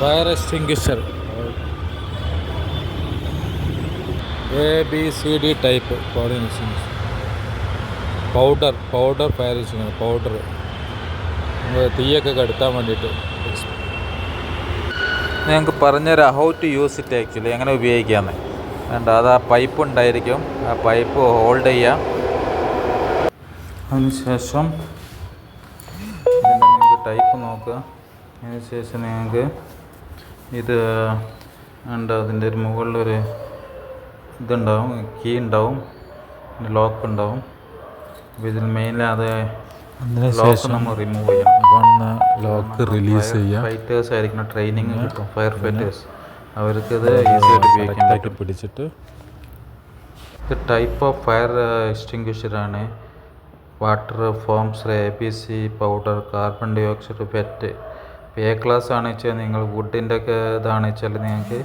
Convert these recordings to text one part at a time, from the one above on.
Fire extinguisher ABCD type powder fire extinguisher powder തീയൊക്കെ കെടുത്താൻ വേണ്ടിയിട്ട്. ഞങ്ങൾക്ക് പറഞ്ഞുതരാം how to use it actually, എങ്ങനെ ഉപയോഗിക്കാമെന്ന്. വേണ്ട, അത് ആ പൈപ്പ് ഉണ്ടായിരിക്കും, ആ പൈപ്പ് ഹോൾഡ് ചെയ്യാം. അതിനുശേഷം നിങ്ങൾക്ക് ടൈപ്പ് നോക്കുക. അതിനുശേഷം നിങ്ങൾക്ക് ഇത് ഉണ്ട്, അതിൻ്റെ ഒരു മുകളിലൊരു ഇതുണ്ടാവും, കീ ഉണ്ടാവും, ലോക്ക് ഉണ്ടാവും. അപ്പോൾ ഇതിൽ മെയിൻലി അത് ലോക്ക് നമ്മൾ റിമൂവ് ചെയ്യണം. ലോക്ക് റിലീസ് ചെയ്യാം. ഫൈറ്റേഴ്സ് ആയിരിക്കണം, ട്രെയിനിങ് കിട്ടും, ഫയർ ഫൈറ്റേഴ്സ്, അവർക്കത് ഈസി ആയിട്ട് ഉപയോഗിക്കാൻ പറ്റും. പിടിച്ചിട്ട് ഇത് ടൈപ്പ് ഓഫ് ഫയർ എക്സ്റ്റിങ്ക്വിഷറാണ്. Water, foams, ABC powder, carbon dioxide, wet. A class ആണ് വെച്ചാൽ നിങ്ങൾ വുഡിൻ്റെ ഒക്കെ ഇതാണ് വെച്ചാൽ നിങ്ങൾക്ക്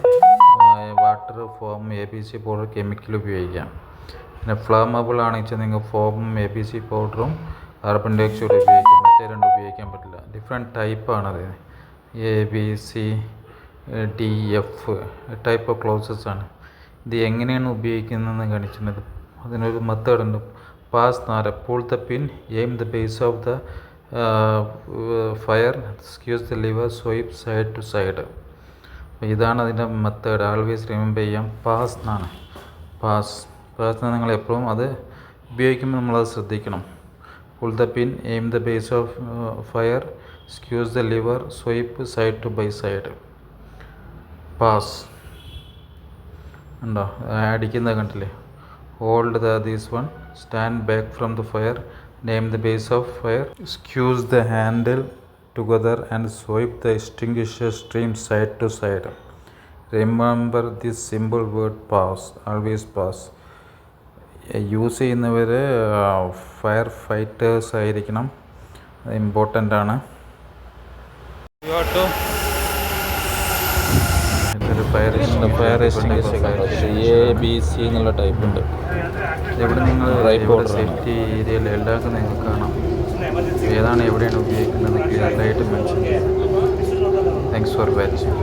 water, foam, ABC powder, chemical ഉപയോഗിക്കാം. പിന്നെ ഫ്ലാമബിൾ ആണ് വെച്ചാൽ നിങ്ങൾ ഫോമും ABC പൗഡറും കാർബൺ ഡൈ ഓക്സൈഡ് ഉപയോഗിക്കാം. മറ്റേ രണ്ട് ഉപയോഗിക്കാൻ പറ്റില്ല. ഡിഫറെൻറ്റ് ടൈപ്പാണത്. ABCDF ടൈപ്പ് ഓഫ് ക്ലോസസ് ആണ്. ഇത് എങ്ങനെയാണ് ഉപയോഗിക്കുന്നതെന്ന് കാണിച്ചിട്ടുണ്ട്. അതിനൊരു മെത്തേഡ് ഉണ്ട്. പാസ് നാര, pull the pin, aim the base of the fire, squeeze the lever, swipe side to side. ഇതാണ് അതിൻ്റെ മെത്തേഡ്. ആൾവേസ് റിമെമ്പർ ചെയ്യാം. പാസ് എന്നാണ്. പാസ് നിങ്ങൾ എപ്പോഴും അത് ഉപയോഗിക്കുമ്പോൾ നമ്മളത് ശ്രദ്ധിക്കണം. pull the pin, aim the base of fire, squeeze the lever, swipe side to by side. Pass ഉണ്ടോ, അടിക്കുന്നത് കണ്ടില്ലേ? Hold this one, stand back from the fire, name the base of fire, squeeze the handle together and swipe the extinguisher stream side to side. Remember this simple word pass, always pass. Use ചെയ്യുന്നവർ fire fighters ആയിരിക്കണം, important ആണ്. Fire extinguisher ABC എന്നുള്ള type ഉണ്ട്. ഇവിടെ നിങ്ങൾ safety ഏരിയയിൽ എല്ലാവർക്കും നിങ്ങൾക്ക് കാണാം ഏതാണ് എവിടെയാണ് ഉപയോഗിക്കുന്നത് ക്ലിയറായിട്ട് മെൻഷൻ ചെയ്യാം. Thanks for watching.